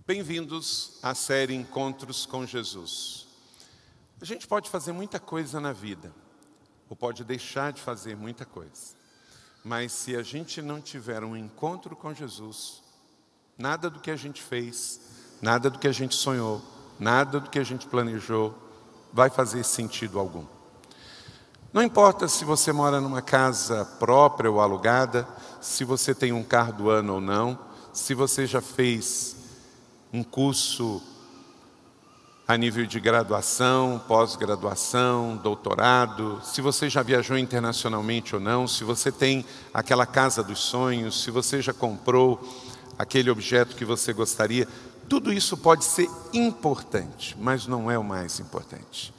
Bem-vindos à série Encontros com Jesus. A gente pode fazer muita coisa na vida, ou pode deixar de fazer muita coisa. Mas se a gente não tiver um encontro com Jesus, nada do que a gente fez, nada do que a gente sonhou, nada do que a gente planejou, vai fazer sentido algum. Não importa se você mora numa casa própria ou alugada, se você tem um carro do ano ou não, se você já fez um curso a nível de graduação, pós-graduação, doutorado, se você já viajou internacionalmente ou não, se você tem aquela casa dos sonhos, se você já comprou aquele objeto que você gostaria, tudo isso pode ser importante, mas não é o mais importante.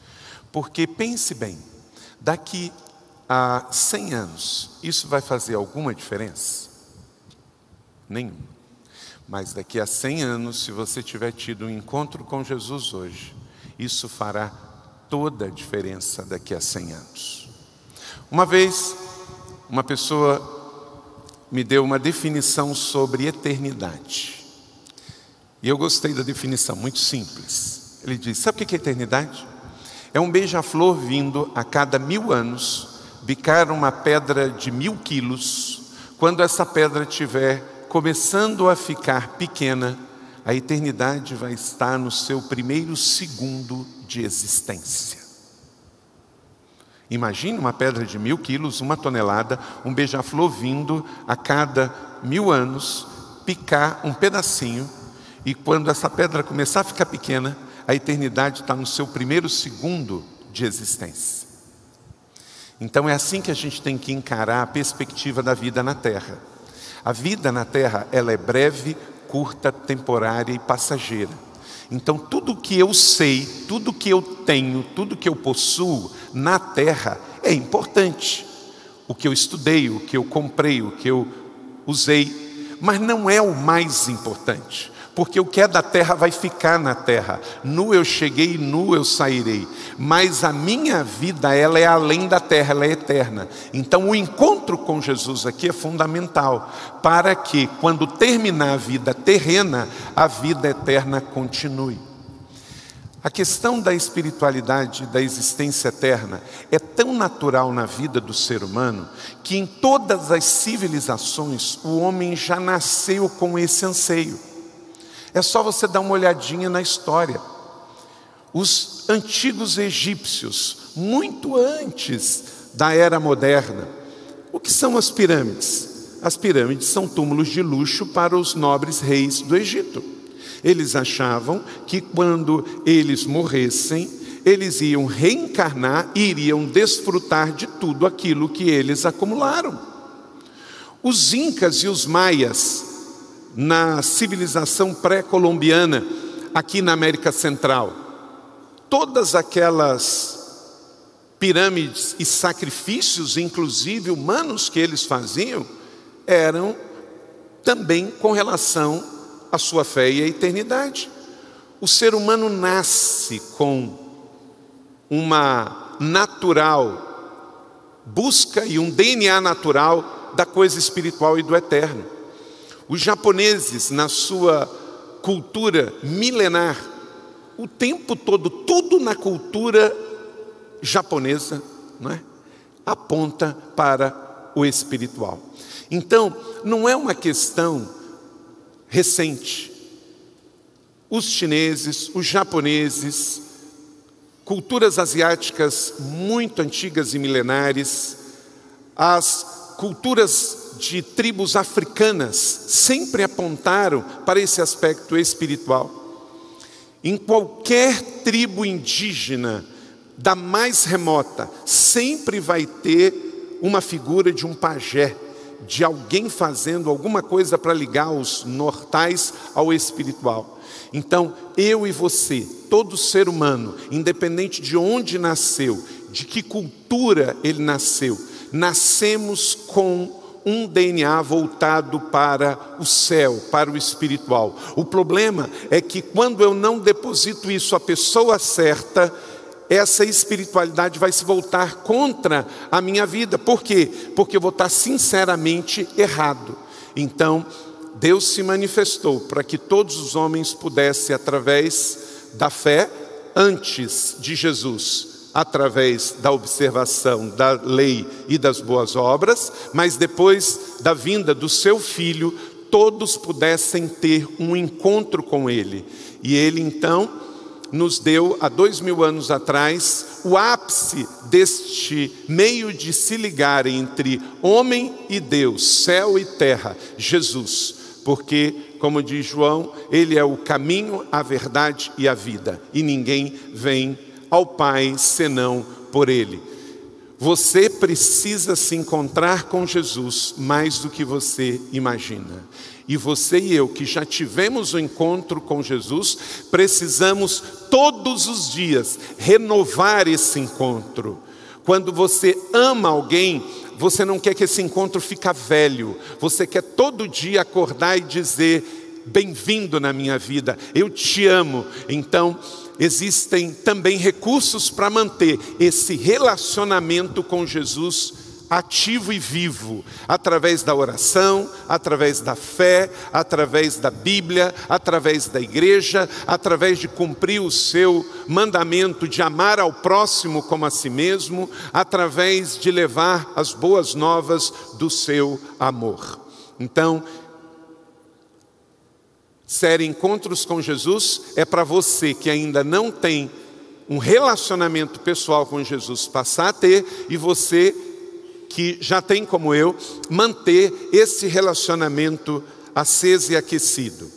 Porque pense bem, daqui a 100 anos, isso vai fazer alguma diferença? Nenhuma. Mas daqui a 100 anos, se você tiver tido um encontro com Jesus hoje, isso fará toda a diferença daqui a 100 anos. Uma vez, uma pessoa me deu uma definição sobre eternidade. E eu gostei da definição, muito simples. Ele disse, sabe o que é eternidade? É um beija-flor vindo a cada 1000 anos, bicar uma pedra de 1000 quilos. Quando essa pedra tiver começando a ficar pequena, a eternidade vai estar no seu primeiro segundo de existência. Imagine uma pedra de 1000 quilos, 1 tonelada, um beija-flor vindo a cada 1000 anos, picar um pedacinho, e quando essa pedra começar a ficar pequena, a eternidade está no seu primeiro segundo de existência. Então é assim que a gente tem que encarar a perspectiva da vida na Terra. A vida na Terra, ela é breve, curta, temporária e passageira. Então tudo que eu sei, tudo que eu tenho, tudo que eu possuo na Terra é importante. O que eu estudei, o que eu comprei, o que eu usei, mas não é o mais importante. Porque o que é da terra vai ficar na terra. Nu eu cheguei, nu eu sairei. Mas a minha vida, ela é além da terra, ela é eterna. Então o encontro com Jesus aqui é fundamental. Para que quando terminar a vida terrena, a vida eterna continue. A questão da espiritualidade, da existência eterna, é tão natural na vida do ser humano, que em todas as civilizações, o homem já nasceu com esse anseio. É só você dar uma olhadinha na história. Os antigos egípcios, muito antes da era moderna, o que são as pirâmides? As pirâmides são túmulos de luxo para os nobres reis do Egito. Eles achavam que quando eles morressem, eles iam reencarnar e iriam desfrutar de tudo aquilo que eles acumularam. Os incas e os maias, na civilização pré-colombiana, aqui na América Central, todas aquelas pirâmides e sacrifícios, inclusive humanos, que eles faziam, eram também com relação à sua fé e à eternidade. O ser humano nasce com uma natural busca e um DNA natural da coisa espiritual e do eterno. Os japoneses, na sua cultura milenar, o tempo todo, tudo na cultura japonesa, não é? Aponta para o espiritual. Então, não é uma questão recente. Os chineses, os japoneses, culturas asiáticas muito antigas e milenares, as culturas de tribos africanas sempre apontaram para esse aspecto espiritual. Em qualquer tribo indígena, da mais remota, sempre vai ter uma figura de um pajé, de alguém fazendo alguma coisa para ligar os mortais ao espiritual. Então, eu e você, todo ser humano, independente de onde nasceu, de que cultura ele nasceu, nascemos com um DNA voltado para o céu, para o espiritual. O problema é que quando eu não deposito isso à pessoa certa, essa espiritualidade vai se voltar contra a minha vida. Por quê? Porque eu vou estar sinceramente errado. Então, Deus se manifestou para que todos os homens pudessem, através da fé, antes de Jesus, através da observação da lei e das boas obras, mas depois da vinda do seu Filho, todos pudessem ter um encontro com Ele. E Ele então nos deu, há 2000 anos atrás, o ápice deste meio de se ligar entre homem e Deus, céu e terra, Jesus. Porque, como diz João, Ele é o caminho, a verdade e a vida. E ninguém vem ao Pai senão por Ele. Você precisa se encontrar com Jesus mais do que você imagina. E você e eu, que já tivemos o encontro com Jesus, precisamos todos os dias renovar esse encontro. Quando você ama alguém, você não quer que esse encontro fique velho. Você quer todo dia acordar e dizer: bem-vindo na minha vida, eu te amo. Então, existem também recursos para manter esse relacionamento com Jesus ativo e vivo, através da oração, através da fé, através da Bíblia, através da igreja, através de cumprir o seu mandamento de amar ao próximo como a si mesmo, através de levar as boas novas do seu amor. Então, série Encontros com Jesus é para você que ainda não tem um relacionamento pessoal com Jesus, passar a ter, e você que já tem, como eu, manter esse relacionamento aceso e aquecido.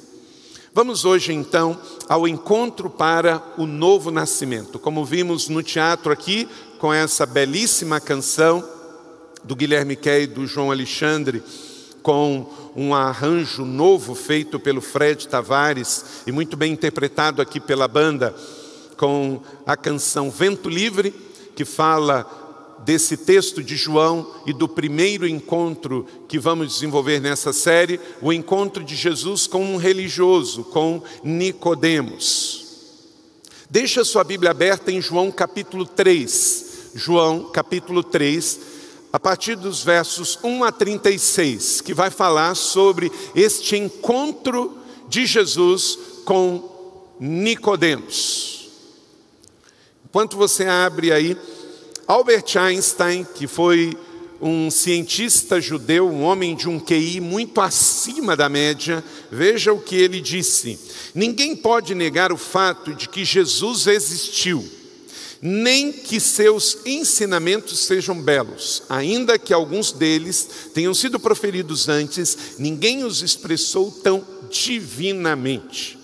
Vamos hoje então ao encontro para o novo nascimento. Como vimos no teatro aqui, com essa belíssima canção do Guilherme Key e do João Alexandre, com um arranjo novo feito pelo Fred Tavares e muito bem interpretado aqui pela banda, com a canção Vento Livre, que fala desse texto de João e do primeiro encontro que vamos desenvolver nessa série, o encontro de Jesus com um religioso, com Nicodemos. Deixa sua Bíblia aberta em João capítulo 3. João capítulo 3, a partir dos versos 1 a 36, que vai falar sobre este encontro de Jesus com Nicodemos. Enquanto você abre aí, Albert Einstein, que foi um cientista judeu, um homem de um QI muito acima da média, veja o que ele disse: ninguém pode negar o fato de que Jesus existiu, nem que seus ensinamentos sejam belos. Ainda que alguns deles tenham sido proferidos antes, ninguém os expressou tão divinamente.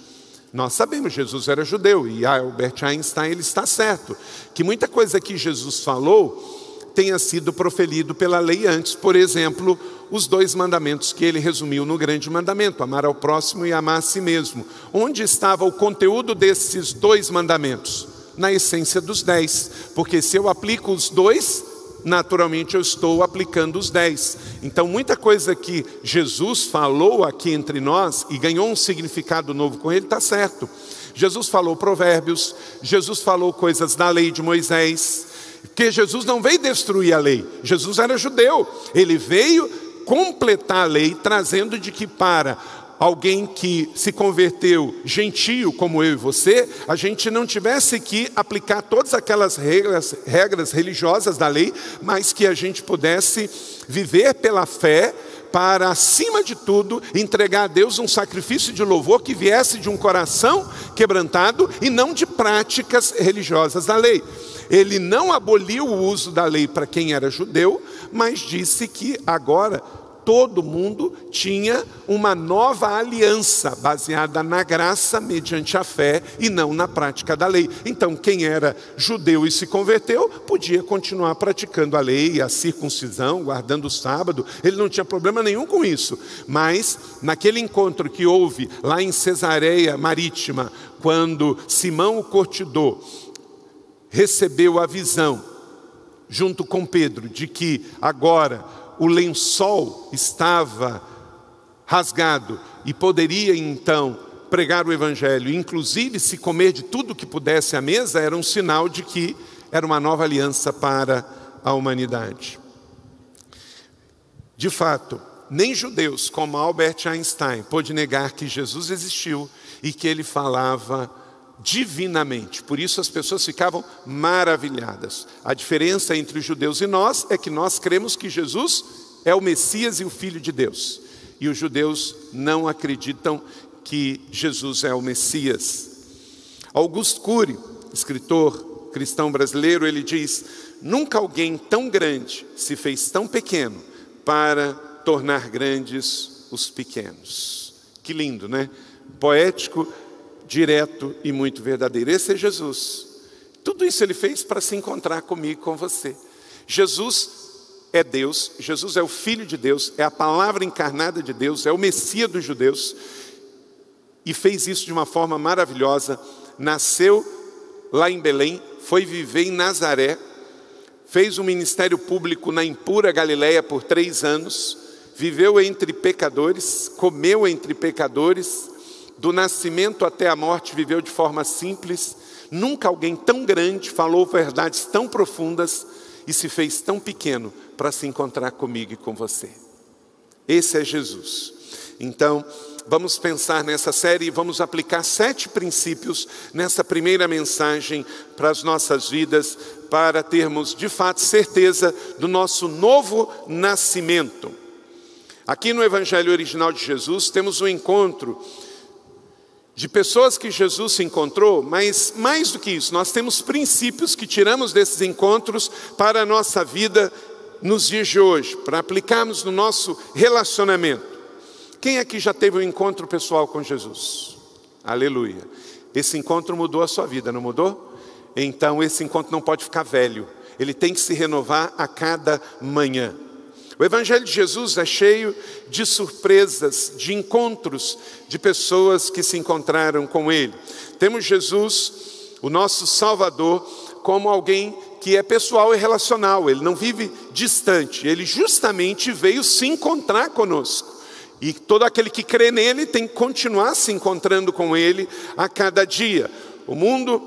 Nós sabemos, Jesus era judeu, e Albert Einstein ele está certo, que muita coisa que Jesus falou tenha sido proferido pela lei antes. Por exemplo, os 2 mandamentos que ele resumiu no grande mandamento, amar ao próximo e amar a si mesmo. Onde estava o conteúdo desses 2 mandamentos? Na essência dos 10, porque se eu aplico os 2, naturalmente eu estou aplicando os 10. Então muita coisa que Jesus falou aqui entre nós e ganhou um significado novo com ele, está certo. Jesus falou provérbios, Jesus falou coisas da lei de Moisés, porque Jesus não veio destruir a lei, Jesus era judeu, ele veio completar a lei, trazendo de que para alguém que se converteu gentio como eu e você, a gente não tivesse que aplicar todas aquelas regras religiosas da lei, mas que a gente pudesse viver pela fé para, acima de tudo, entregar a Deus um sacrifício de louvor que viesse de um coração quebrantado e não de práticas religiosas da lei. Ele não aboliu o uso da lei para quem era judeu, mas disse que agora todo mundo tinha uma nova aliança baseada na graça mediante a fé e não na prática da lei. Então quem era judeu e se converteu podia continuar praticando a lei, a circuncisão, guardando o sábado, ele não tinha problema nenhum com isso. Mas naquele encontro que houve lá em Cesareia Marítima, quando Simão o Curtidor recebeu a visão junto com Pedro de que agora o lençol estava rasgado e poderia então pregar o evangelho, inclusive se comer de tudo que pudesse à mesa, era um sinal de que era uma nova aliança para a humanidade. De fato, nem judeus como Albert Einstein pôde negar que Jesus existiu e que ele falava divinamente. Por isso as pessoas ficavam maravilhadas. A diferença entre os judeus e nós é que nós cremos que Jesus é o Messias e o Filho de Deus. E os judeus não acreditam que Jesus é o Messias. Augusto Cury, escritor cristão brasileiro, ele diz: nunca alguém tão grande se fez tão pequeno para tornar grandes os pequenos. Que lindo, né? Poético, direto e muito verdadeiro. Esse é Jesus. Tudo isso ele fez para se encontrar comigo e com você. Jesus é Deus, Jesus é o Filho de Deus, é a palavra encarnada de Deus, é o Messias dos judeus, e fez isso de uma forma maravilhosa. Nasceu lá em Belém, foi viver em Nazaré, fez um ministério público na impura Galileia por 3 anos, viveu entre pecadores, comeu entre pecadores, do nascimento até a morte viveu de forma simples. Nunca alguém tão grande falou verdades tão profundas e se fez tão pequeno para se encontrar comigo e com você. Esse é Jesus. Então, vamos pensar nessa série e vamos aplicar 7 princípios nessa primeira mensagem para as nossas vidas, para termos de fato certeza do nosso novo nascimento. Aqui no Evangelho original de Jesus temos um encontro de pessoas que Jesus se encontrou, mas mais do que isso, nós temos princípios que tiramos desses encontros para a nossa vida nos dias de hoje, para aplicarmos no nosso relacionamento. Quem aqui já teve um encontro pessoal com Jesus? Aleluia. Esse encontro mudou a sua vida, não mudou? Então esse encontro não pode ficar velho, ele tem que se renovar a cada manhã. O Evangelho de Jesus é cheio de surpresas, de encontros de pessoas que se encontraram com Ele. Temos Jesus, o nosso Salvador, como alguém que é pessoal e relacional. Ele não vive distante, Ele justamente veio se encontrar conosco. E todo aquele que crê nele tem que continuar se encontrando com Ele a cada dia. O mundo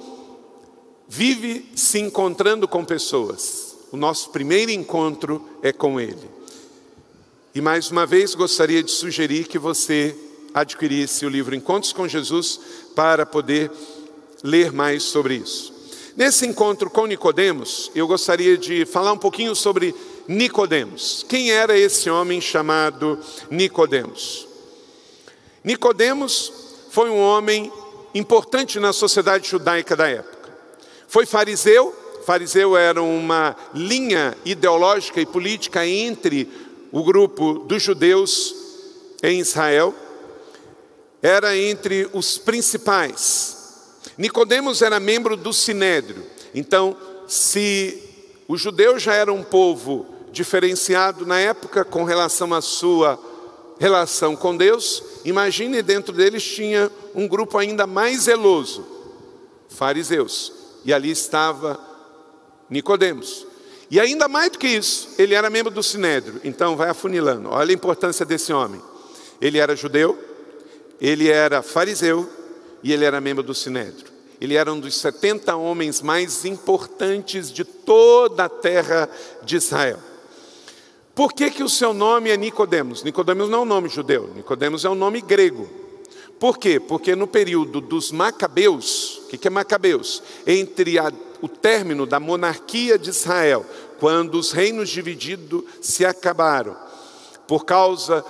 vive se encontrando com pessoas. O nosso primeiro encontro é com Ele. E mais uma vez gostaria de sugerir que você adquirisse o livro Encontros com Jesus para poder ler mais sobre isso. Nesse encontro com Nicodemos, eu gostaria de falar um pouquinho sobre Nicodemos. Quem era esse homem chamado Nicodemos? Nicodemos foi um homem importante na sociedade judaica da época. Foi fariseu. Fariseu era uma linha ideológica e política entre o grupo dos judeus em Israel, era entre os principais. Nicodemos era membro do Sinédrio. Então, se os judeus já eram um povo diferenciado na época com relação à sua relação com Deus, imagine, dentro deles tinha um grupo ainda mais zeloso, fariseus. E ali estava Nicodemos. E ainda mais do que isso, ele era membro do Sinédrio. Então vai afunilando, olha a importância desse homem. Ele era judeu, ele era fariseu e ele era membro do Sinédrio. Ele era um dos 70 homens mais importantes de toda a terra de Israel. Por que o seu nome é Nicodemos? Nicodemos não é um nome judeu, Nicodemos é um nome grego. Por quê? Porque no período dos Macabeus, o que é Macabeus? Entre o término da monarquia de Israel, quando os reinos divididos se acabaram, por causa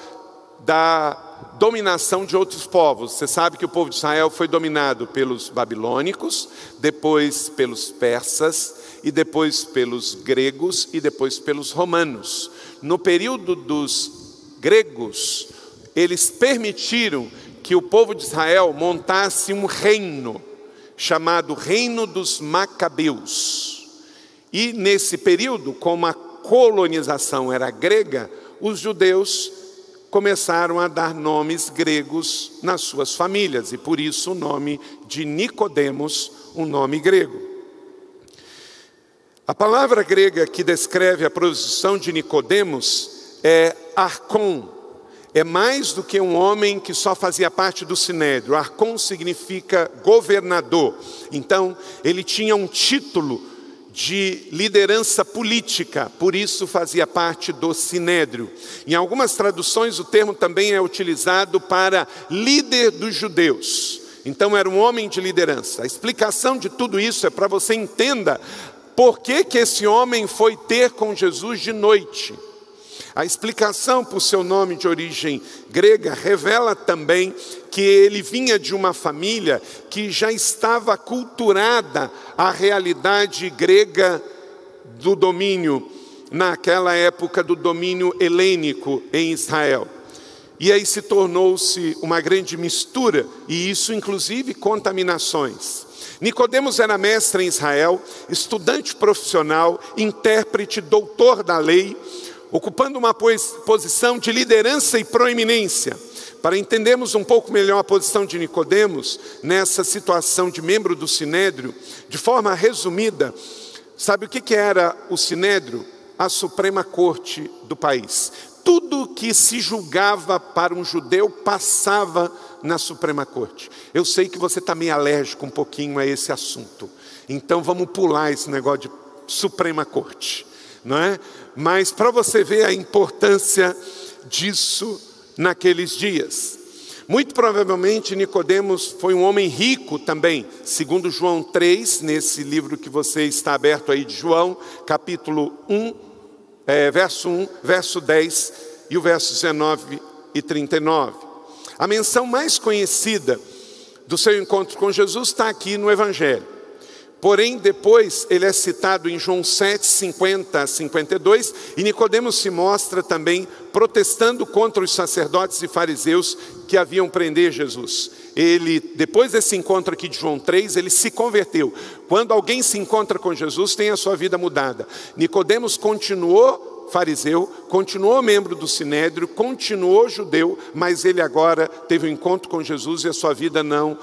da dominação de outros povos. Você sabe que o povo de Israel foi dominado pelos babilônicos, depois pelos persas, e depois pelos gregos, e depois pelos romanos. No período dos gregos, eles permitiram que o povo de Israel montasse um reino, chamado Reino dos Macabeus. E nesse período, como a colonização era grega, os judeus começaram a dar nomes gregos nas suas famílias, e por isso o nome de Nicodemos, um nome grego. A palavra grega que descreve a posição de Nicodemos é arcon. É mais do que um homem que só fazia parte do Sinédrio. Arcon significa governador. Então, ele tinha um título de liderança política, por isso fazia parte do Sinédrio. Em algumas traduções o termo também é utilizado para líder dos judeus. Então era um homem de liderança. A explicação de tudo isso é para você entenda por que esse homem foi ter com Jesus de noite. A explicação por seu nome de origem grega revela também que ele vinha de uma família que já estava aculturada à realidade grega do domínio, naquela época do domínio helênico em Israel. E aí se tornou-se uma grande mistura, e isso inclusive contaminações. Nicodemos era mestre em Israel, estudante profissional, intérprete, doutor da lei, ocupando uma posição de liderança e proeminência. Para entendermos um pouco melhor a posição de Nicodemos nessa situação de membro do Sinédrio, de forma resumida, sabe o que era o Sinédrio? A Suprema Corte do país. Tudo que se julgava para um judeu passava na Suprema Corte. Eu sei que você está meio alérgico um pouquinho a esse assunto, então vamos pular esse negócio de Suprema Corte, não é? Mas para você ver a importância disso naqueles dias. Muito provavelmente Nicodemos foi um homem rico também, segundo João 3, nesse livro que você está aberto aí de João, capítulo 1, verso 1, verso 10 e o verso 19 e 39. A menção mais conhecida do seu encontro com Jesus está aqui no Evangelho. Porém, depois ele é citado em João 7, 50 a 52, e Nicodemos se mostra também protestando contra os sacerdotes e fariseus que haviam prender Jesus. Ele, depois desse encontro aqui de João 3, ele se converteu. Quando alguém se encontra com Jesus, tem a sua vida mudada. Nicodemos continuou fariseu, continuou membro do Sinédrio, continuou judeu, mas ele agora teve um encontro com Jesus e a sua vida não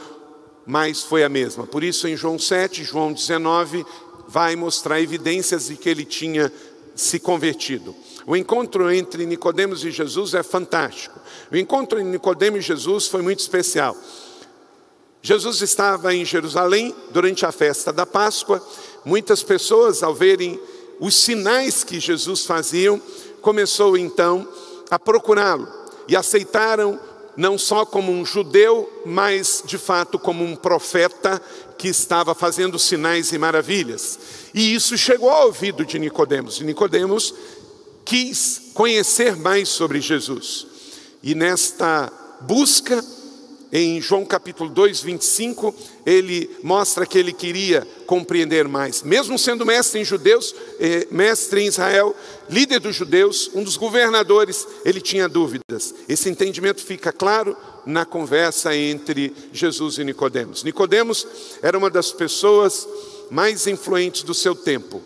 mas foi a mesma. Por isso em João 7, João 19, vai mostrar evidências de que ele tinha se convertido. O encontro entre Nicodemos e Jesus é fantástico. O encontro entre Nicodemos e Jesus foi muito especial. Jesus estava em Jerusalém durante a festa da Páscoa. Muitas pessoas, ao verem os sinais que Jesus fazia, começou então a procurá-lo e aceitaram não só como um judeu, mas de fato como um profeta que estava fazendo sinais e maravilhas. E isso chegou ao ouvido de Nicodemos. E Nicodemos quis conhecer mais sobre Jesus. E nesta busca, em João capítulo 2, 25, ele mostra que ele queria compreender mais. Mesmo sendo mestre em judeus, mestre em Israel, líder dos judeus, um dos governadores, ele tinha dúvidas. Esse entendimento fica claro na conversa entre Jesus e Nicodemos. Nicodemos era uma das pessoas mais influentes do seu tempo,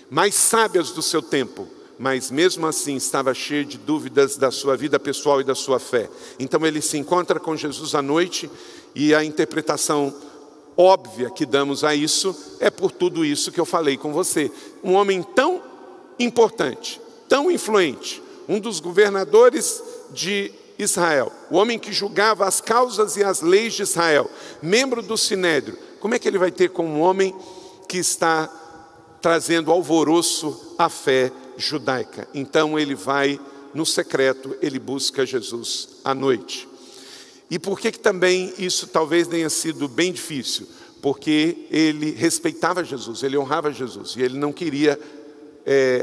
mais sábias do seu tempo, mas mesmo assim estava cheio de dúvidas da sua vida pessoal e da sua fé. Então ele se encontra com Jesus à noite e a interpretação óbvia que damos a isso é por tudo isso que eu falei com você. Um homem tão importante, tão influente, um dos governadores de Israel, o homem que julgava as causas e as leis de Israel, membro do Sinédrio, como é que ele vai ter com um homem que está trazendo alvoroço à fé judaica? Então ele vai no secreto, ele busca Jesus à noite. E por que também isso talvez tenha sido bem difícil? Porque ele respeitava Jesus, ele honrava Jesus, e ele não queria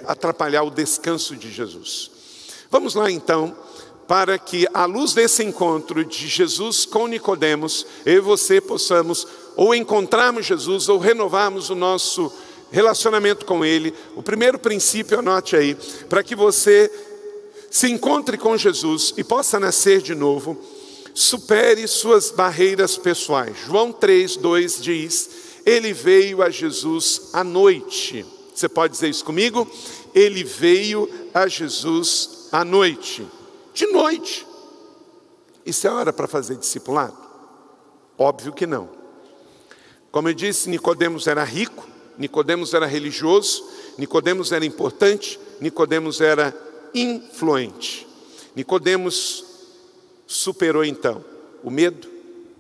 atrapalhar o descanso de Jesus. Vamos lá então, para que à luz desse encontro de Jesus com Nicodemos, eu e você possamos ou encontrarmos Jesus ou renovarmos o nosso relacionamento com Ele. O primeiro princípio, anote aí, para que você se encontre com Jesus e possa nascer de novo, supere suas barreiras pessoais. João 3, 2 diz, ele veio a Jesus à noite. Você pode dizer isso comigo? Ele veio a Jesus à noite. De noite. Isso é hora para fazer discipulado? Óbvio que não. Como eu disse, Nicodemos era rico, Nicodemos era religioso, Nicodemos era importante, Nicodemos era influente. Nicodemos superou então o medo,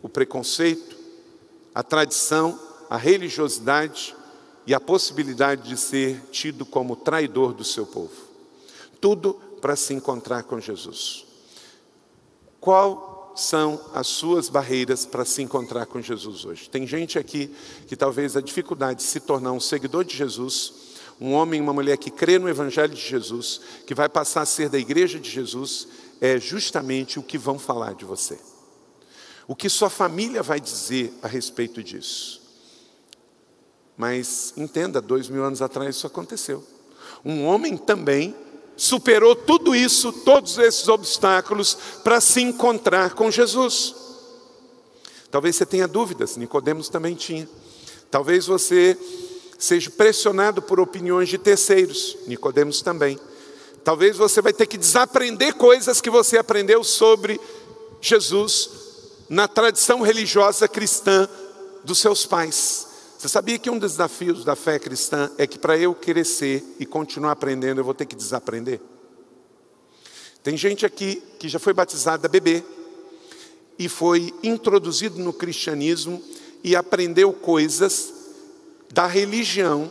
o preconceito, a tradição, a religiosidade e a possibilidade de ser tido como traidor do seu povo. Tudo para se encontrar com Jesus. Qual são as suas barreiras para se encontrar com Jesus hoje? Tem gente aqui que talvez a dificuldade de se tornar um seguidor de Jesus, um homem e uma mulher que crê no Evangelho de Jesus, que vai passar a ser da igreja de Jesus, é justamente o que vão falar de você. O que sua família vai dizer a respeito disso. Mas entenda, 2000 anos atrás isso aconteceu. Um homem também superou tudo isso, todos esses obstáculos, para se encontrar com Jesus. Talvez você tenha dúvidas, Nicodemos também tinha. Talvez você seja pressionado por opiniões de terceiros, Nicodemos também. Talvez você vai ter que desaprender coisas que você aprendeu sobre Jesus na tradição religiosa cristã dos seus pais. Você sabia que um dos desafios da fé cristã é que para eu crescer e continuar aprendendo, eu vou ter que desaprender? Tem gente aqui que já foi batizada bebê e foi introduzido no cristianismo e aprendeu coisas da religião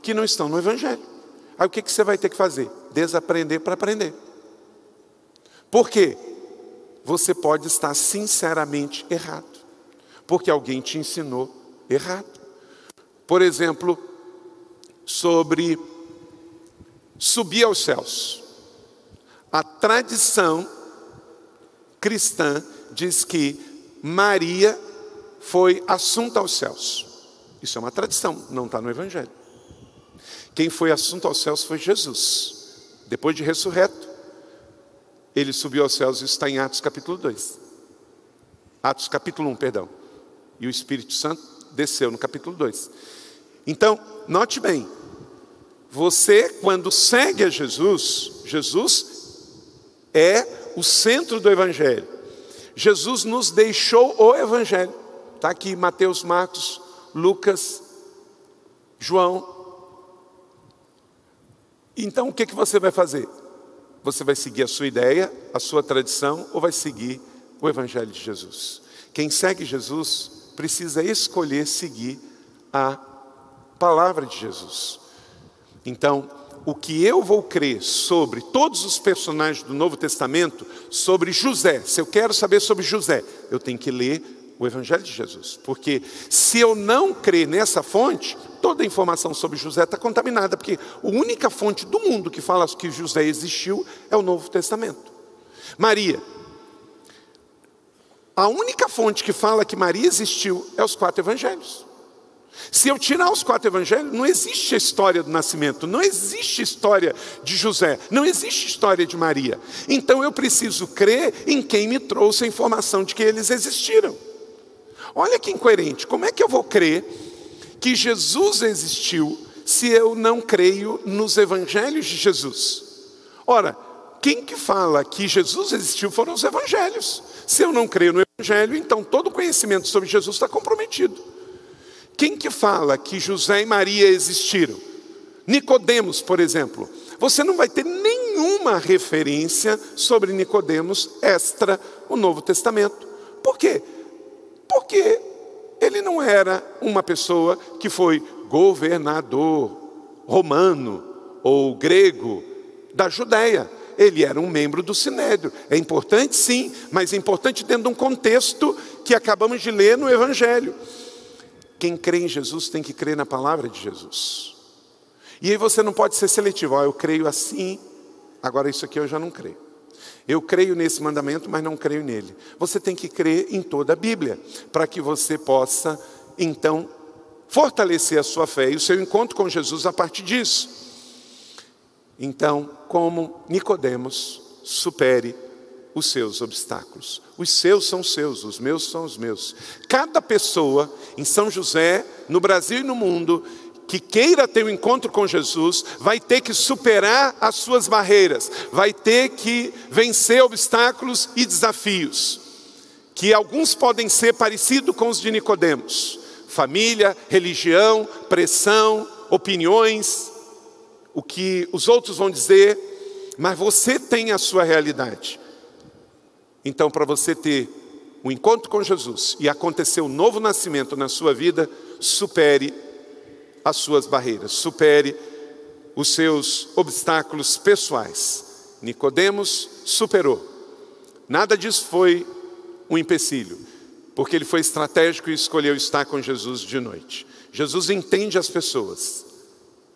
que não estão no Evangelho. Aí o que você vai ter que fazer? Desaprender para aprender. Por quê? Você pode estar sinceramente errado, porque alguém te ensinou errado. Por exemplo, sobre subir aos céus. A tradição cristã diz que Maria foi assunta aos céus. Isso é uma tradição, não está no Evangelho. Quem foi assunto aos céus foi Jesus. Depois de ressurreto, ele subiu aos céus, isso está em Atos capítulo 2. Atos capítulo 1, perdão. E o Espírito Santo desceu no capítulo 2. Então, note bem, você quando segue a Jesus, Jesus é o centro do Evangelho. Jesus nos deixou o Evangelho. Está aqui Mateus, Marcos, Lucas, João. Então o que você vai fazer? Você vai seguir a sua ideia, a sua tradição, ou vai seguir o Evangelho de Jesus? Quem segue Jesus precisa escolher seguir a palavra de Jesus. Então, o que eu vou crer sobre todos os personagens do Novo Testamento, sobre José, se eu quero saber sobre José, eu tenho que ler o Evangelho de Jesus. Porque se eu não crer nessa fonte, toda a informação sobre José está contaminada, porque a única fonte do mundo que fala que José existiu é o Novo Testamento. Maria. A única fonte que fala que Maria existiu é os 4 evangelhos. Se eu tirar os 4 evangelhos, não existe a história do nascimento, não existe história de José, não existe história de Maria. Então eu preciso crer em quem me trouxe a informação de que eles existiram. Olha que incoerente, como é que eu vou crer que Jesus existiu se eu não creio nos evangelhos de Jesus? Ora, quem que fala que Jesus existiu foram os evangelhos. Se eu não creio no evangelho, então todo conhecimento sobre Jesus está comprometido. Quem que fala que José e Maria existiram? Nicodemos, por exemplo. Você não vai ter nenhuma referência sobre Nicodemos extra o Novo Testamento. Por quê? Porque ele não era uma pessoa que foi governador romano ou grego da Judéia. Ele era um membro do Sinédrio. É importante sim, mas é importante dentro de um contexto que acabamos de ler no Evangelho. Quem crê em Jesus tem que crer na palavra de Jesus. E aí você não pode ser seletivo. Eu creio assim, agora isso aqui eu já não creio. Eu creio nesse mandamento, mas não creio nele. Você tem que crer em toda a Bíblia, para que você possa, então, fortalecer a sua fé e o seu encontro com Jesus a partir disso. Então, como Nicodemos, supere os seus obstáculos. Os seus são seus, os meus são os meus. Cada pessoa em São José, no Brasil e no mundo, que queira ter um encontro com Jesus, vai ter que superar as suas barreiras, vai ter que vencer obstáculos e desafios, que alguns podem ser parecidos com os de Nicodemos. Família, religião, pressão, opiniões, o que os outros vão dizer, mas você tem a sua realidade. Então, para você ter um encontro com Jesus e acontecer um novo nascimento na sua vida, supere as suas barreiras, supere os seus obstáculos pessoais. Nicodemos superou. Nada disso foi um empecilho, porque ele foi estratégico e escolheu estar com Jesus de noite. Jesus entende as pessoas.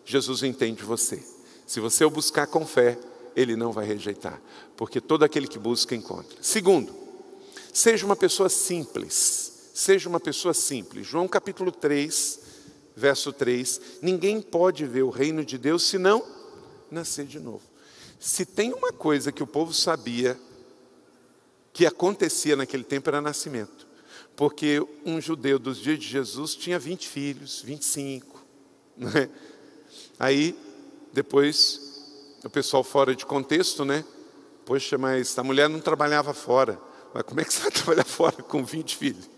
Jesus entende você. Se você o buscar com fé, ele não vai rejeitar, porque todo aquele que busca encontra. Segundo, seja uma pessoa simples. Seja uma pessoa simples. João capítulo 3, verso 3. Ninguém pode ver o reino de Deus se não nascer de novo. Se tem uma coisa que o povo sabia que acontecia naquele tempo, era nascimento. Porque um judeu dos dias de Jesus tinha 20 filhos, 25. Né? Aí, depois, o pessoal fora de contexto, né? Poxa, mas a mulher não trabalhava fora. Mas como é que você vai trabalhar fora com 20 filhos?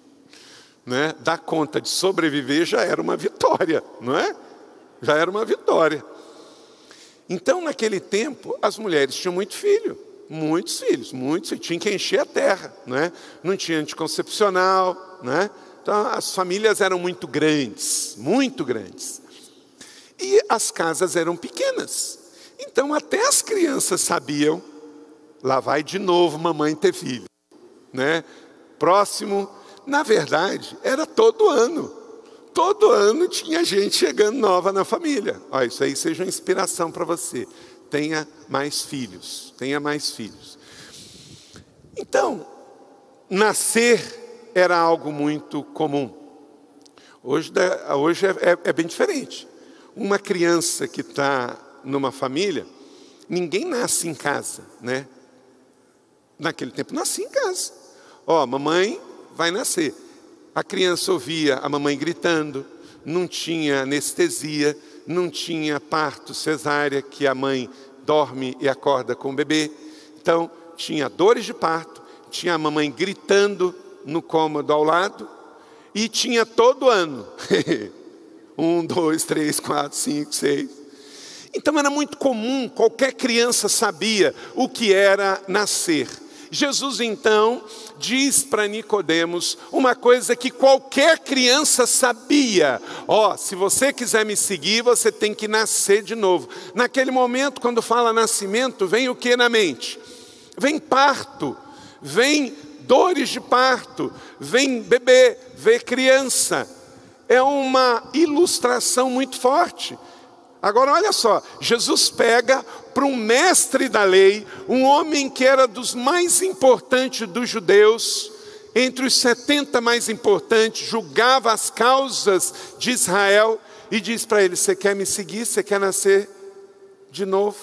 Né? Dar conta de sobreviver já era uma vitória, não é? Já era uma vitória. Então, naquele tempo, as mulheres tinham muitos filhos, tinham que encher a terra, não é? Não tinha anticoncepcional, não é? Então, as famílias eram muito grandes, e as casas eram pequenas. Então, até as crianças sabiam, lá vai de novo mamãe ter filho, né? Próximo. Na verdade, era todo ano. Todo ano tinha gente chegando nova na família. Olha, isso aí seja uma inspiração para você. Tenha mais filhos. Tenha mais filhos. Então, nascer era algo muito comum. Hoje é bem diferente. Uma criança que está numa família, ninguém nasce em casa, né? Naquele tempo, nascia em casa. Ó, mamãe vai nascer. A criança ouvia a mamãe gritando, não tinha anestesia, não tinha parto cesárea, que a mãe dorme e acorda com o bebê. Então, tinha dores de parto, tinha a mamãe gritando no cômodo ao lado, e tinha todo ano. 1, 2, 3, 4, 5, 6. Então era muito comum, qualquer criança sabia o que era nascer. Jesus então diz para Nicodemos uma coisa que qualquer criança sabia. Ó, se você quiser me seguir, você tem que nascer de novo. Naquele momento, quando fala nascimento, vem o que na mente? Vem parto, vem dores de parto, vem bebê, vem criança. É uma ilustração muito forte. Agora olha só, Jesus pega para um mestre da lei, um homem que era dos mais importantes dos judeus, entre os 70 mais importantes, julgava as causas de Israel, e diz para ele: você quer me seguir, você quer nascer de novo?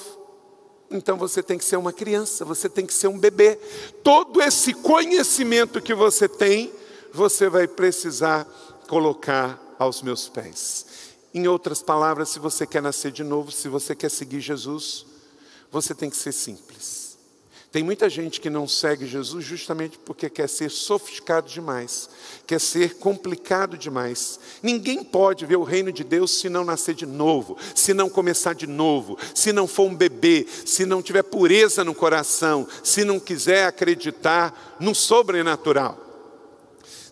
Então você tem que ser uma criança, você tem que ser um bebê. Todo esse conhecimento que você tem, você vai precisar colocar aos meus pés. Em outras palavras, se você quer nascer de novo, se você quer seguir Jesus, você tem que ser simples. Tem muita gente que não segue Jesus justamente porque quer ser sofisticado demais, quer ser complicado demais. Ninguém pode ver o reino de Deus se não nascer de novo, se não começar de novo, se não for um bebê, se não tiver pureza no coração, se não quiser acreditar no sobrenatural.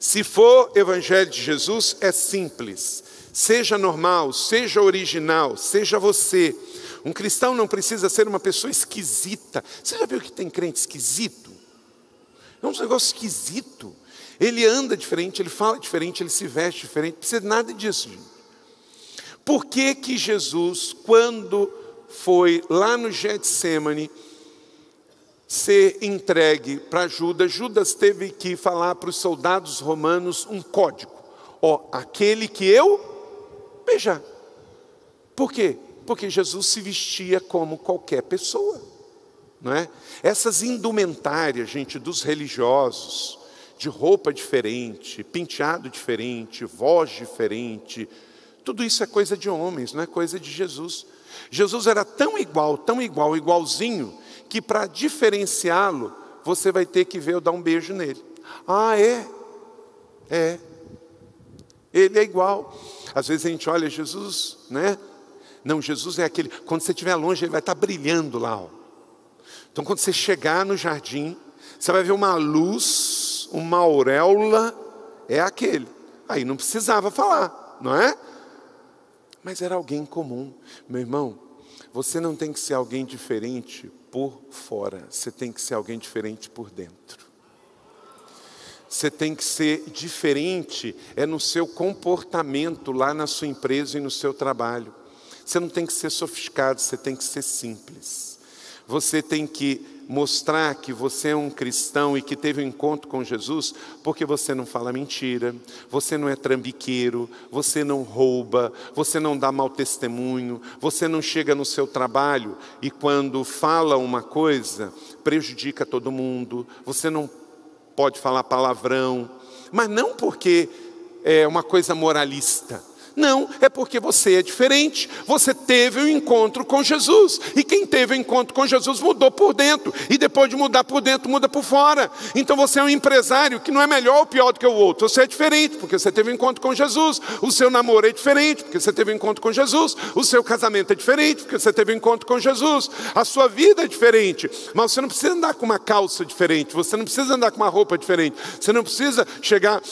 Se for evangelho de Jesus, é simples. Seja normal, seja original, seja você. Um cristão não precisa ser uma pessoa esquisita. Você já viu que tem crente esquisito? É um negócio esquisito. Ele anda diferente, ele fala diferente, ele se veste diferente. Não precisa de nada disso, gente. Por que que Jesus, quando foi lá no Getsêmani ser entregue para Judas, Judas teve que falar para os soldados romanos um código. Ó, aquele que eu beijar. Por quê? Porque Jesus se vestia como qualquer pessoa, não é? Essas indumentárias, gente, dos religiosos, de roupa diferente, penteado diferente, voz diferente, tudo isso é coisa de homens, não é coisa de Jesus. Jesus era tão igual, igualzinho, que para diferenciá-lo, você vai ter que ver eu dar um beijo nele. Ah, é? É. Ele é igual. Às vezes a gente olha Jesus, né? Não, Jesus é aquele, quando você estiver longe, ele vai estar brilhando lá. Ó. Então quando você chegar no jardim, você vai ver uma luz, uma auréola, é aquele. Aí não precisava falar, não é? Mas era alguém comum. Meu irmão, você não tem que ser alguém diferente por fora. Você tem que ser alguém diferente por dentro. Você tem que ser diferente no seu comportamento lá na sua empresa e no seu trabalho. Você não tem que ser sofisticado, você tem que ser simples. Você tem que mostrar que você é um cristão e que teve um encontro com Jesus, porque você não fala mentira, você não é trambiqueiro, você não rouba, você não dá mau testemunho, você não chega no seu trabalho e quando fala uma coisa, prejudica todo mundo, você não pode falar palavrão, mas não porque é uma coisa moralista. Não, é porque você é diferente. Você teve um encontro com Jesus. E quem teve um encontro com Jesus mudou por dentro. E depois de mudar por dentro, muda por fora. Então você é um empresário que não é melhor ou pior do que o outro. Você é diferente porque você teve um encontro com Jesus. O seu namoro é diferente porque você teve um encontro com Jesus. O seu casamento é diferente porque você teve um encontro com Jesus. A sua vida é diferente. Mas você não precisa andar com uma calça diferente. Você não precisa andar com uma roupa diferente. Você não precisa chegar...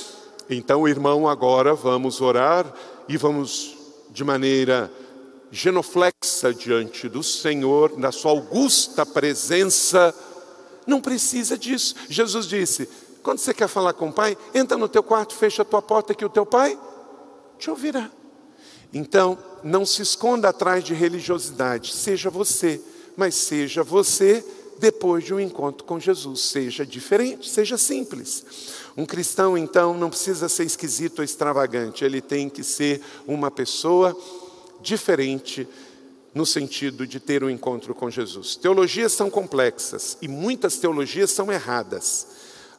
Então, irmão, agora vamos orar e vamos de maneira genuflexa diante do Senhor, na sua augusta presença. Não precisa disso. Jesus disse, quando você quer falar com o Pai, entra no teu quarto, fecha a tua porta que o teu Pai te ouvirá. Então, não se esconda atrás de religiosidade. Seja você, mas seja você depois de um encontro com Jesus. Seja diferente, seja simples. Um cristão, então, não precisa ser esquisito ou extravagante. Ele tem que ser uma pessoa diferente no sentido de ter um encontro com Jesus. Teologias são complexas e muitas teologias são erradas.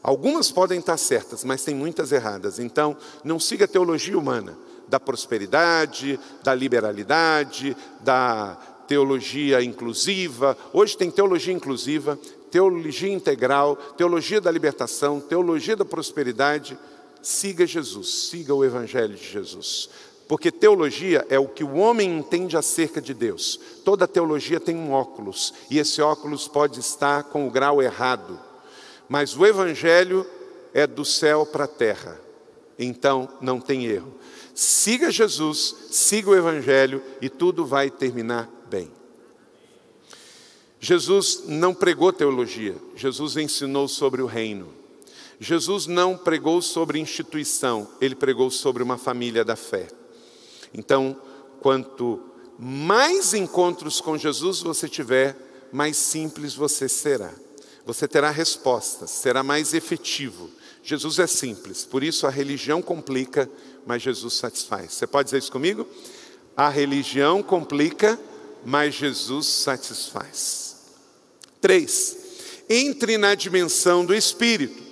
Algumas podem estar certas, mas tem muitas erradas. Então, não siga a teologia humana da prosperidade, da liberalidade, da teologia inclusiva. Hoje tem teologia inclusiva, teologia integral, teologia da libertação, teologia da prosperidade. Siga Jesus, siga o Evangelho de Jesus. Porque teologia é o que o homem entende acerca de Deus. Toda teologia tem um óculos, e esse óculos pode estar com o grau errado. Mas o Evangelho é do céu para a terra, então não tem erro. Siga Jesus, siga o Evangelho e tudo vai terminar bem. Jesus não pregou teologia, Jesus ensinou sobre o reino. Jesus não pregou sobre instituição, ele pregou sobre uma família da fé. Então, quanto mais encontros com Jesus você tiver, mais simples você será. Você terá respostas, será mais efetivo. Jesus é simples, por isso a religião complica, mas Jesus satisfaz. Você pode dizer isso comigo? A religião complica, mas Jesus satisfaz. 3. Entre na dimensão do Espírito.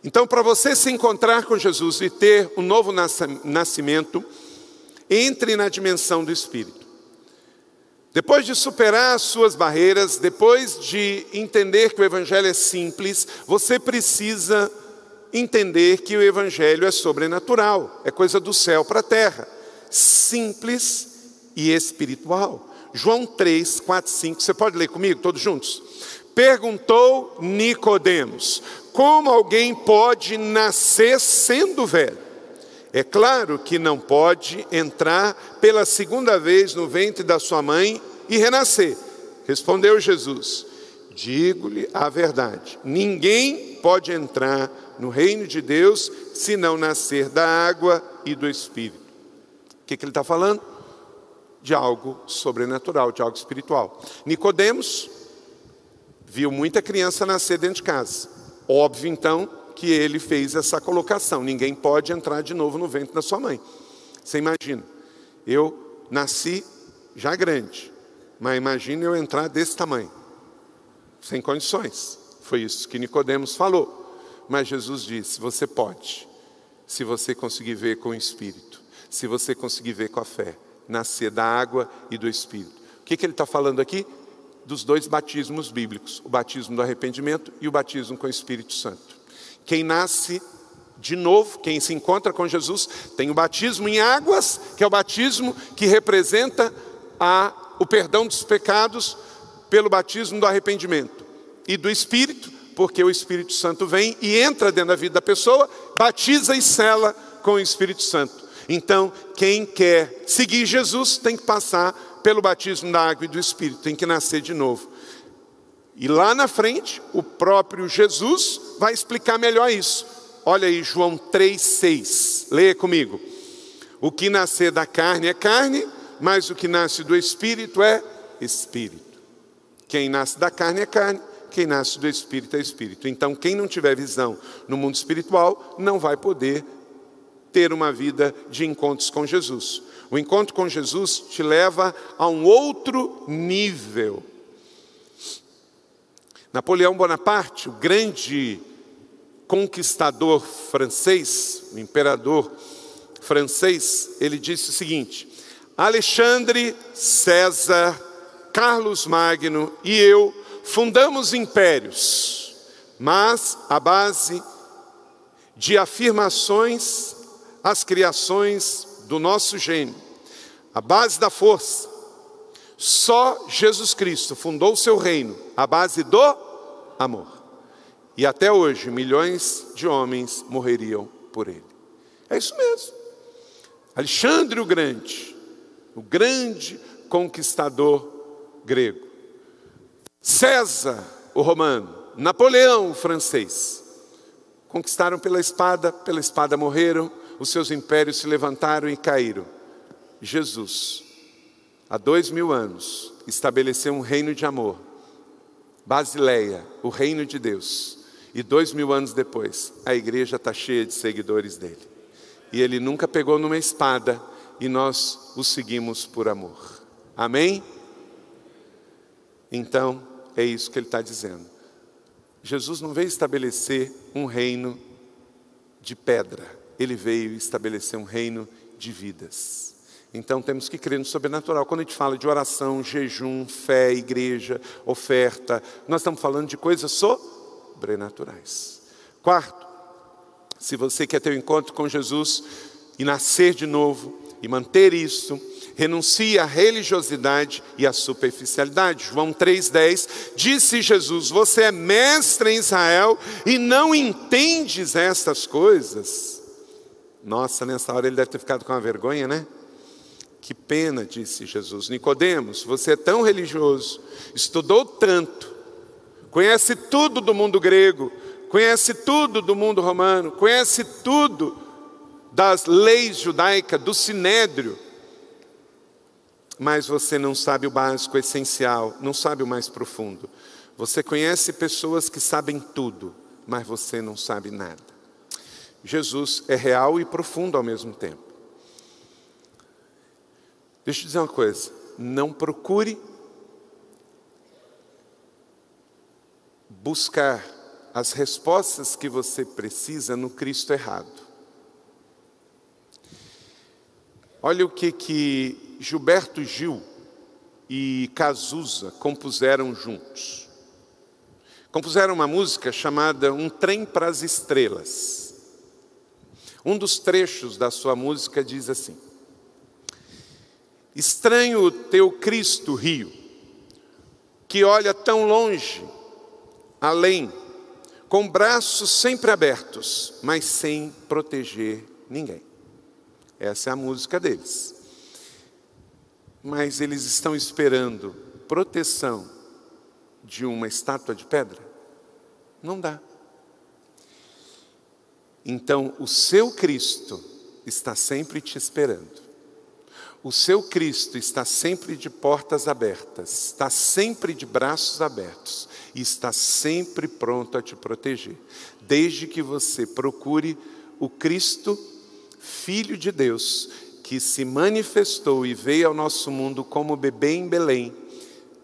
Então, para você se encontrar com Jesus e ter um novo nascimento, entre na dimensão do Espírito. Depois de superar as suas barreiras, depois de entender que o Evangelho é simples, você precisa entender que o Evangelho é sobrenatural, é coisa do céu para a terra, simples e espiritual. João 3, 4, 5, você pode ler comigo, todos juntos? Perguntou Nicodemos, como alguém pode nascer sendo velho? É claro que não pode entrar pela segunda vez no ventre da sua mãe e renascer. Respondeu Jesus, digo-lhe a verdade, ninguém pode entrar no reino de Deus se não nascer da água e do Espírito. O que ele está falando? De algo sobrenatural, de algo espiritual. Nicodemos viu muita criança nascer dentro de casa. Óbvio, então, que ele fez essa colocação. Ninguém pode entrar de novo no ventre da sua mãe. Você imagina, eu nasci já grande, mas imagina eu entrar desse tamanho. Sem condições. Foi isso que Nicodemos falou. Mas Jesus disse, você pode, se você conseguir ver com o Espírito, se você conseguir ver com a fé, nascer da água e do Espírito. O que ele está falando aqui? Dos dois batismos bíblicos, o batismo do arrependimento e o batismo com o Espírito Santo. Quem nasce de novo, quem se encontra com Jesus, tem o batismo em águas, que é o batismo que representa o perdão dos pecados pelo batismo do arrependimento. E do Espírito, porque o Espírito Santo vem e entra dentro da vida da pessoa, batiza e sela com o Espírito Santo. Então, quem quer seguir Jesus tem que passar pelo batismo da água e do Espírito, tem que nascer de novo. E lá na frente, o próprio Jesus vai explicar melhor isso. Olha aí, João 3,6. Leia comigo. O que nascer da carne é carne, mas o que nasce do Espírito é Espírito. Quem nasce da carne é carne, quem nasce do Espírito é Espírito. Então, quem não tiver visão no mundo espiritual, não vai poder ter uma vida de encontros com Jesus. O encontro com Jesus te leva a um outro nível. Napoleão Bonaparte, o grande conquistador francês, o imperador francês, ele disse o seguinte: Alexandre, César, Carlos Magno e eu fundamos impérios, mas à base de afirmações às criações do nosso gênio, a base da força. Só Jesus Cristo fundou o seu reino à base do amor. E até hoje, milhões de homens morreriam por ele. É isso mesmo. Alexandre o grande conquistador grego. César, o romano. Napoleão, o francês. Conquistaram pela espada morreram, os seus impérios se levantaram e caíram. Jesus, há 2000 anos, estabeleceu um reino de amor. Basileia, o reino de Deus. E 2000 anos depois, a igreja está cheia de seguidores dele. E ele nunca pegou numa espada e nós o seguimos por amor. Amém? Então, é isso que ele está dizendo. Jesus não veio estabelecer um reino de pedra. Ele veio estabelecer um reino de vidas. Então temos que crer no sobrenatural. Quando a gente fala de oração, jejum, fé, igreja, oferta, nós estamos falando de coisas sobrenaturais. Quarto, se você quer ter um encontro com Jesus e nascer de novo e manter isso, renuncie à religiosidade e à superficialidade. João 3,10, disse Jesus: você é mestre em Israel e não entendes estas coisas? Nossa, nessa hora ele deve ter ficado com uma vergonha, né? Que pena, disse Jesus. Nicodemos, você é tão religioso, estudou tanto, conhece tudo do mundo grego, conhece tudo do mundo romano, conhece tudo das leis judaicas, do sinédrio, mas você não sabe o básico, o essencial, não sabe o mais profundo. Você conhece pessoas que sabem tudo, mas você não sabe nada. Jesus é real e profundo ao mesmo tempo. Deixa eu dizer uma coisa, não procure buscar as respostas que você precisa no Cristo errado. Olha o que Gilberto Gil e Cazuza compuseram juntos. Compuseram uma música chamada Um Trem para as Estrelas. Um dos trechos da sua música diz assim: estranho o teu Cristo Rio, que olha tão longe, além, com braços sempre abertos, mas sem proteger ninguém. Essa é a música deles. Mas eles estão esperando proteção de uma estátua de pedra? Não dá. Então, o seu Cristo está sempre te esperando. O seu Cristo está sempre de portas abertas, está sempre de braços abertos e está sempre pronto a te proteger, desde que você procure o Cristo, Filho de Deus, que se manifestou e veio ao nosso mundo como bebê em Belém,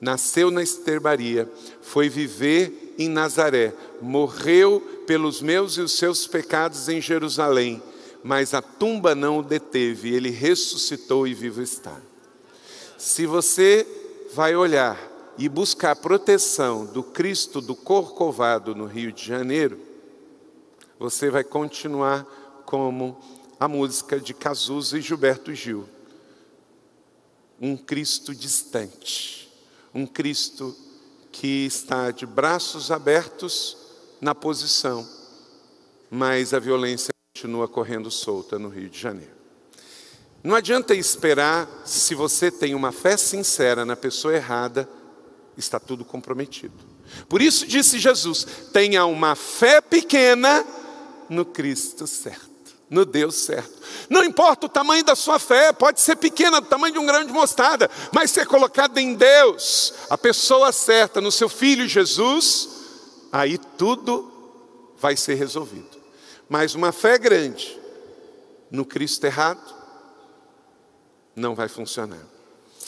nasceu na estrebaria, foi viver em Nazaré, morreu pelos meus e os seus pecados em Jerusalém, mas a tumba não o deteve, ele ressuscitou e vivo está. Se você vai olhar e buscar a proteção do Cristo do Corcovado no Rio de Janeiro, você vai continuar como a música de Cazuza e Gilberto Gil. Um Cristo distante, um Cristo que está de braços abertos na posição, mas a violência continua correndo solta no Rio de Janeiro. Não adianta esperar, se você tem uma fé sincera na pessoa errada, está tudo comprometido. Por isso disse Jesus, tenha uma fé pequena no Cristo certo, no Deus certo. Não importa o tamanho da sua fé, pode ser pequena, do tamanho de um grão de mostarda, mas ser colocada em Deus, a pessoa certa, no seu Filho Jesus, aí tudo vai ser resolvido. Mas uma fé grande no Cristo errado, não vai funcionar.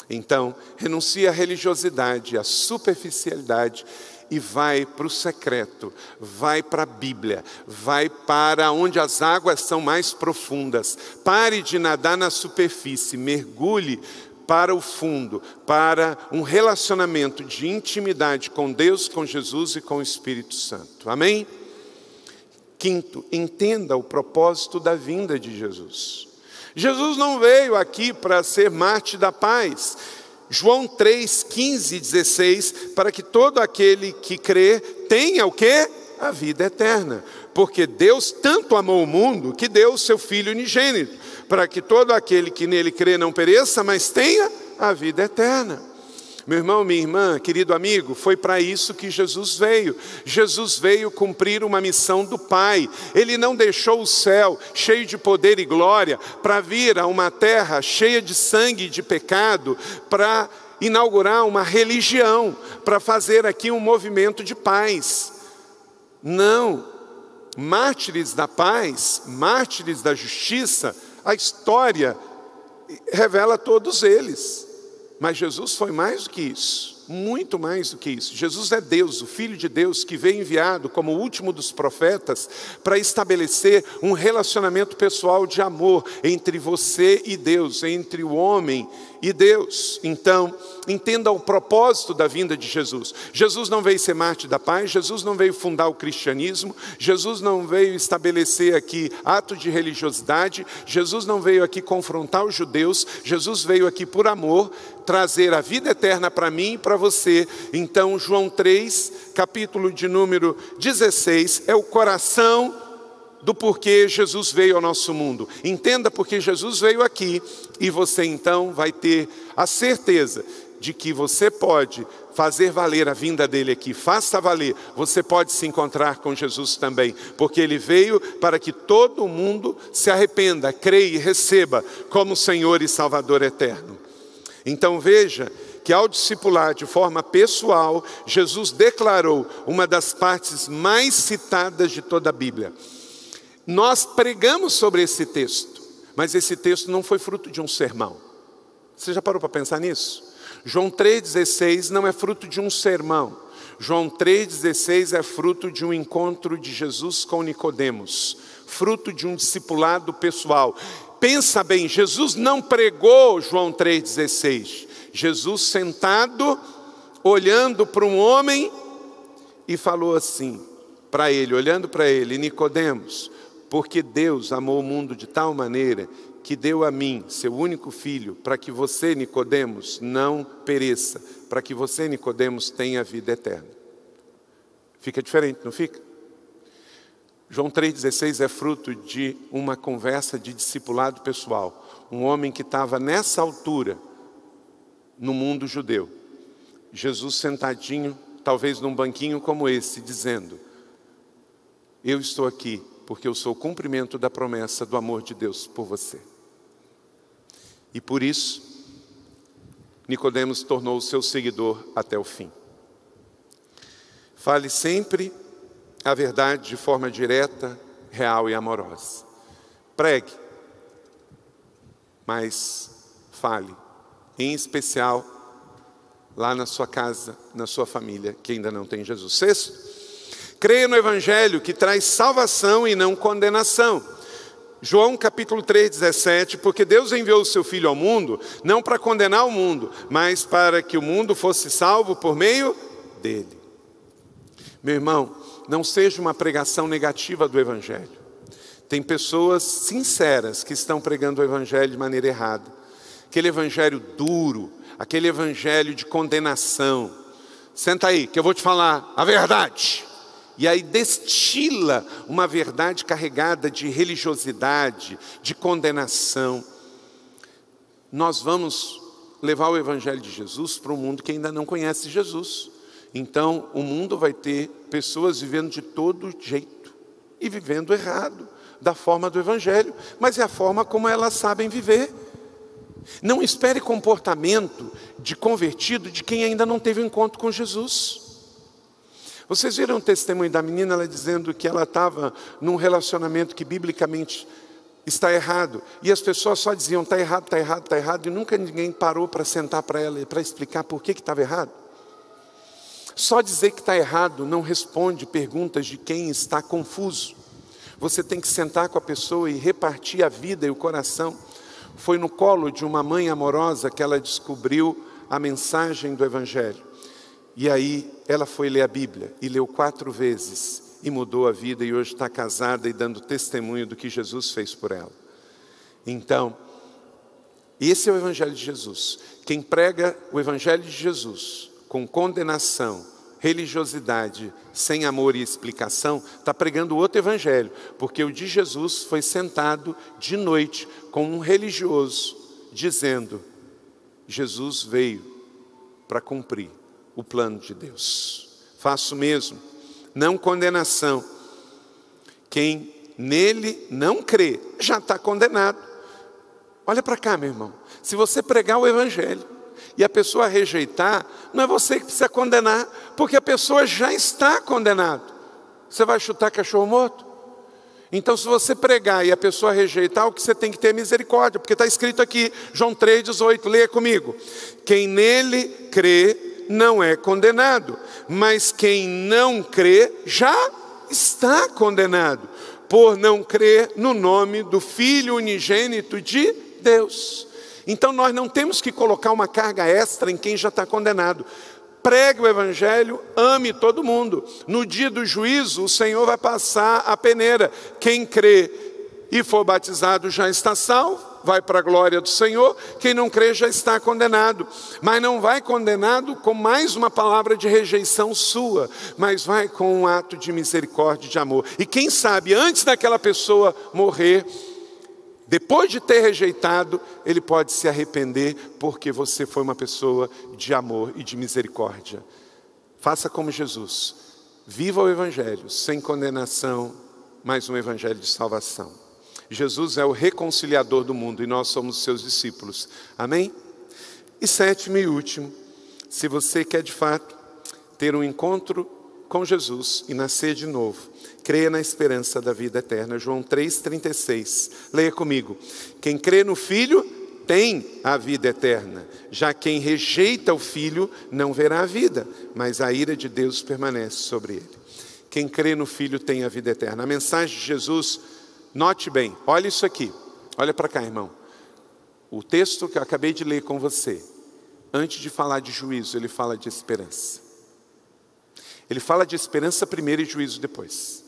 Então, renuncia à religiosidade, à superficialidade e vai para o secreto, vai para a Bíblia, vai para onde as águas são mais profundas. Pare de nadar na superfície, mergulhe para o fundo, para um relacionamento de intimidade com Deus, com Jesus e com o Espírito Santo. Amém? Quinto, entenda o propósito da vinda de Jesus. Jesus não veio aqui para ser mártir da paz. João 3, 15 e 16, para que todo aquele que crê tenha o quê? A vida eterna. Porque Deus tanto amou o mundo que deu o seu Filho unigênito, para que todo aquele que nele crê não pereça, mas tenha a vida eterna. Meu irmão, minha irmã, querido amigo, foi para isso que Jesus veio. Jesus veio cumprir uma missão do Pai. Ele não deixou o céu cheio de poder e glória para vir a uma terra cheia de sangue e de pecado, para inaugurar uma religião, para fazer aqui um movimento de paz. Não, mártires da paz, mártires da justiça, a história revela todos eles. Mas Jesus foi mais do que isso, muito mais do que isso. Jesus é Deus, o Filho de Deus, que veio enviado como o último dos profetas para estabelecer um relacionamento pessoal de amor entre você e Deus, entre o homem e Deus. Então, entenda o propósito da vinda de Jesus. Jesus não veio ser mártir da paz, Jesus não veio fundar o cristianismo, Jesus não veio estabelecer aqui atos de religiosidade, Jesus não veio aqui confrontar os judeus, Jesus veio aqui por amor, trazer a vida eterna para mim e para você. Então, João 3, capítulo de número 16, é o coração do porquê Jesus veio ao nosso mundo. Entenda porque Jesus veio aqui e você então vai ter a certeza de que você pode fazer valer a vinda dele aqui. Faça valer, você pode se encontrar com Jesus também, porque ele veio para que todo mundo se arrependa, creia e receba como Senhor e Salvador eterno. Então veja que ao discipular de forma pessoal, Jesus declarou uma das partes mais citadas de toda a Bíblia. Nós pregamos sobre esse texto, mas esse texto não foi fruto de um sermão. Você já parou para pensar nisso? João 3,16 não é fruto de um sermão. João 3,16 é fruto de um encontro de Jesus com Nicodemos, fruto de um discipulado pessoal. Pensa bem, Jesus não pregou João 3,16. Jesus sentado, olhando para um homem e falou assim para ele, olhando para ele, Nicodemos, porque Deus amou o mundo de tal maneira que deu a mim, seu único filho, para que você, Nicodemos, não pereça, para que você, Nicodemos, tenha vida eterna. Fica diferente, não fica? João 3,16 é fruto de uma conversa de discipulado pessoal. Um homem que estava nessa altura no mundo judeu. Jesus sentadinho, talvez num banquinho como esse, dizendo, eu estou aqui porque eu sou o cumprimento da promessa do amor de Deus por você. E por isso, Nicodemos tornou o seu seguidor até o fim. Fale sempre a verdade de forma direta, real e amorosa. Pregue, mas fale, em especial lá na sua casa, na sua família, que ainda não tem Jesus. Sexto, creia no Evangelho que traz salvação e não condenação. João capítulo 3,17, porque Deus enviou o seu Filho ao mundo, não para condenar o mundo, mas para que o mundo fosse salvo por meio dele. Meu irmão, não seja uma pregação negativa do Evangelho. Tem pessoas sinceras que estão pregando o Evangelho de maneira errada. Aquele Evangelho duro, aquele Evangelho de condenação. Senta aí, que eu vou te falar a verdade. E aí destila uma verdade carregada de religiosidade, de condenação. nós vamos levar o Evangelho de Jesus para um mundo que ainda não conhece Jesus. Então, o mundo vai ter pessoas vivendo de todo jeito e vivendo errado, da forma do Evangelho, mas é a forma como elas sabem viver. Não espere comportamento de convertido de quem ainda não teve um encontro com Jesus. Vocês viram o testemunho da menina, ela dizendo que ela estava num relacionamento que biblicamente está errado, e as pessoas só diziam, está errado, está errado, está errado, e nunca ninguém parou para sentar para ela e para explicar por que estava errado. Só dizer que está errado não responde perguntas de quem está confuso. Você tem que sentar com a pessoa e repartir a vida e o coração. Foi no colo de uma mãe amorosa que ela descobriu a mensagem do Evangelho. E aí ela foi ler a Bíblia e leu 4 vezes e mudou a vida, e hoje está casada e dando testemunho do que Jesus fez por ela. Então, esse é o Evangelho de Jesus. Quem prega o Evangelho de Jesus com condenação, religiosidade, sem amor e explicação, está pregando outro Evangelho, porque o de Jesus foi sentado de noite com um religioso, dizendo, Jesus veio para cumprir o plano de Deus. Faço o mesmo, não condenação. Quem nele não crê, já está condenado. Olha para cá, meu irmão, se você pregar o Evangelho, e a pessoa rejeitar, não é você que precisa condenar, porque a pessoa já está condenada. Você vai chutar cachorro morto? Então, se você pregar e a pessoa rejeitar, o que você tem que ter é misericórdia, porque está escrito aqui, João 3,18, leia comigo. Quem nele crê não é condenado, mas quem não crê já está condenado, por não crer no nome do Filho unigênito de Deus. Então nós não temos que colocar uma carga extra em quem já está condenado. Pregue o Evangelho, ame todo mundo. No dia do juízo, o Senhor vai passar a peneira. Quem crê e for batizado já está salvo, vai para a glória do Senhor. Quem não crê já está condenado. Mas não vai condenado com mais uma palavra de rejeição sua, mas vai com um ato de misericórdia e de amor. E quem sabe, antes daquela pessoa morrer, depois de ter rejeitado, ele pode se arrepender, porque você foi uma pessoa de amor e de misericórdia. Faça como Jesus. Viva o Evangelho, sem condenação, mas um Evangelho de salvação. Jesus é o reconciliador do mundo e nós somos seus discípulos. Amém? E 7º e último, se você quer de fato ter um encontro com Jesus e nascer de novo, creia na esperança da vida eterna. João 3,36. Leia comigo. Quem crê no Filho tem a vida eterna. Já quem rejeita o Filho não verá a vida, mas a ira de Deus permanece sobre ele. Quem crê no Filho tem a vida eterna. A mensagem de Jesus, note bem, olha isso aqui. Olha para cá, irmão. O texto que eu acabei de ler com você, antes de falar de juízo, ele fala de esperança. Ele fala de esperança primeiro e juízo depois.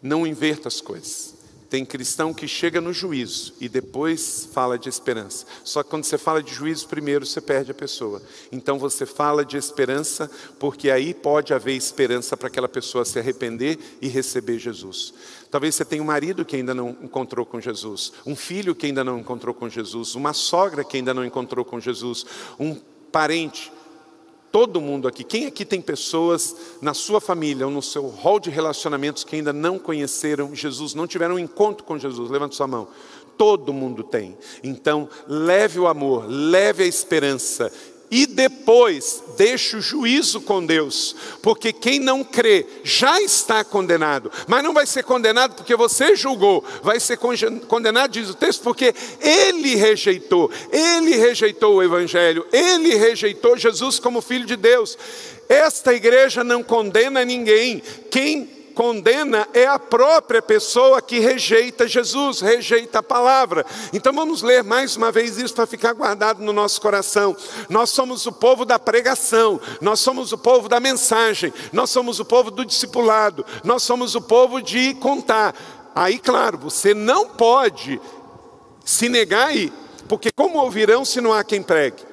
Não inverta as coisas. Tem cristão que chega no juízo e depois fala de esperança. Só que quando você fala de juízo primeiro, você perde a pessoa. Então você fala de esperança, porque aí pode haver esperança para aquela pessoa se arrepender e receber Jesus. Talvez você tenha um marido que ainda não encontrou com Jesus, um filho que ainda não encontrou com Jesus, uma sogra que ainda não encontrou com Jesus, um parente. Todo mundo aqui, quem aqui tem pessoas na sua família ou no seu rol de relacionamentos que ainda não conheceram Jesus, não tiveram um encontro com Jesus? Levante sua mão. Todo mundo tem. Então, leve o amor, leve a esperança e depois deixe o juízo com Deus, porque quem não crê já está condenado, mas não vai ser condenado porque você julgou, vai ser condenado, diz o texto, porque ele rejeitou o Evangelho, ele rejeitou Jesus como Filho de Deus. Esta igreja não condena ninguém, quem condena é a própria pessoa que rejeita Jesus, rejeita a palavra. Então vamos ler mais uma vez isso para ficar guardado no nosso coração. Nós somos o povo da pregação, nós somos o povo da mensagem, nós somos o povo do discipulado, nós somos o povo de contar. Aí claro, você não pode se negar aí, porque como ouvirão se não há quem pregue?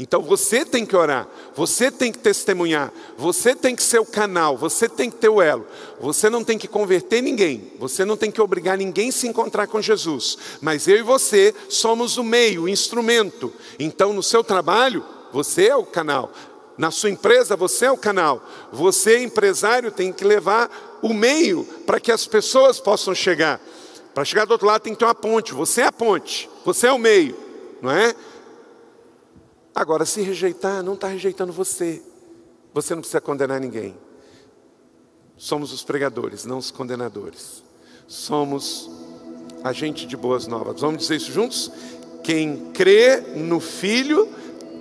Então você tem que orar, você tem que testemunhar, você tem que ser o canal, você tem que ter o elo. Você não tem que converter ninguém, você não tem que obrigar ninguém a se encontrar com Jesus. Mas eu e você somos o meio, o instrumento. Então no seu trabalho, você é o canal. Na sua empresa, você é o canal. Você, empresário, tem que levar o meio para que as pessoas possam chegar. Para chegar do outro lado tem que ter uma ponte. Você é a ponte, você é o meio, não é? Agora, se rejeitar, não está rejeitando você. Você não precisa condenar ninguém. Somos os pregadores, não os condenadores. Somos agente de boas novas. Vamos dizer isso juntos? Quem crê no Filho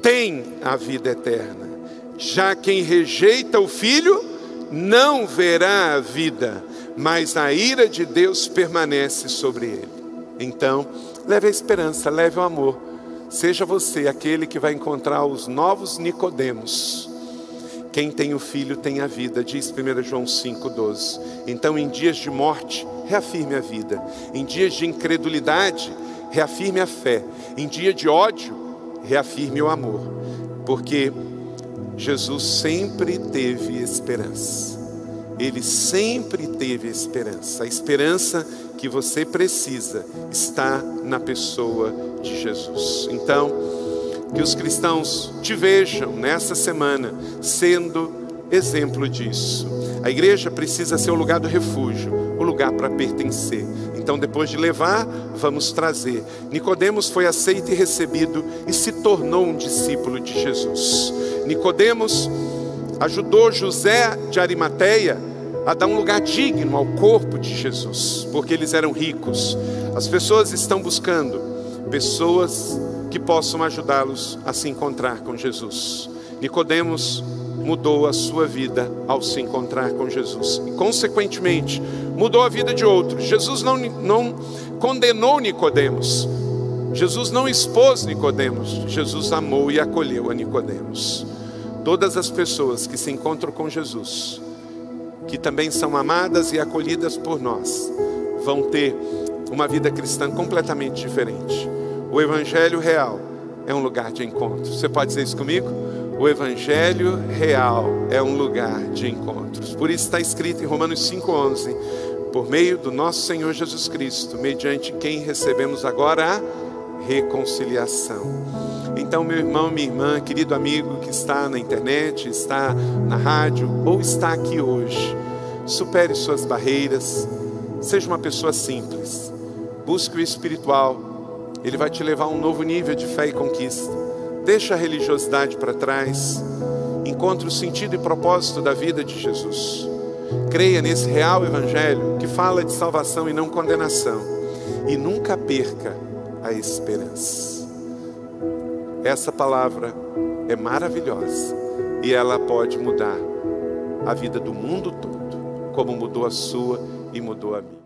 tem a vida eterna. Já quem rejeita o Filho não verá a vida, mas a ira de Deus permanece sobre ele. Então, leve a esperança, leve o amor. Seja você aquele que vai encontrar os novos Nicodemos. Quem tem o Filho tem a vida, diz 1 João 5,12. Então, em dias de morte, reafirme a vida. Em dias de incredulidade, reafirme a fé. Em dia de ódio, reafirme o amor. Porque Jesus sempre teve esperança. Ele sempre teve esperança. A esperança que você precisa está na pessoa de Jesus. Então, que os cristãos te vejam nessa semana sendo exemplo disso. A igreja precisa ser o lugar do refúgio, o lugar para pertencer. Então, depois de levar, vamos trazer. Nicodemos foi aceito e recebido e se tornou um discípulo de Jesus. Nicodemos ajudou José de Arimateia a dar um lugar digno ao corpo de Jesus, porque eles eram ricos. As pessoas estão buscando pessoas que possam ajudá-los a se encontrar com Jesus. Nicodemos mudou a sua vida ao se encontrar com Jesus e, consequentemente, mudou a vida de outros. Jesus não condenou Nicodemos, Jesus não expôs Nicodemos, Jesus amou e acolheu a Nicodemos. Todas as pessoas que se encontram com Jesus, que também são amadas e acolhidas por nós, vão ter uma vida cristã completamente diferente. O Evangelho real é um lugar de encontro. Você pode dizer isso comigo? O Evangelho real é um lugar de encontros. Por isso está escrito em Romanos 5,11: por meio do nosso Senhor Jesus Cristo, mediante quem recebemos agora a reconciliação. Então, meu irmão, minha irmã, querido amigo que está na internet, está na rádio ou está aqui hoje, supere suas barreiras, seja uma pessoa simples, busque o espiritual. Ele vai te levar a um novo nível de fé e conquista. Deixa a religiosidade para trás. Encontre o sentido e propósito da vida de Jesus. Creia nesse real Evangelho que fala de salvação e não condenação. E nunca perca a esperança. Essa palavra é maravilhosa e ela pode mudar a vida do mundo todo, como mudou a sua e mudou a minha.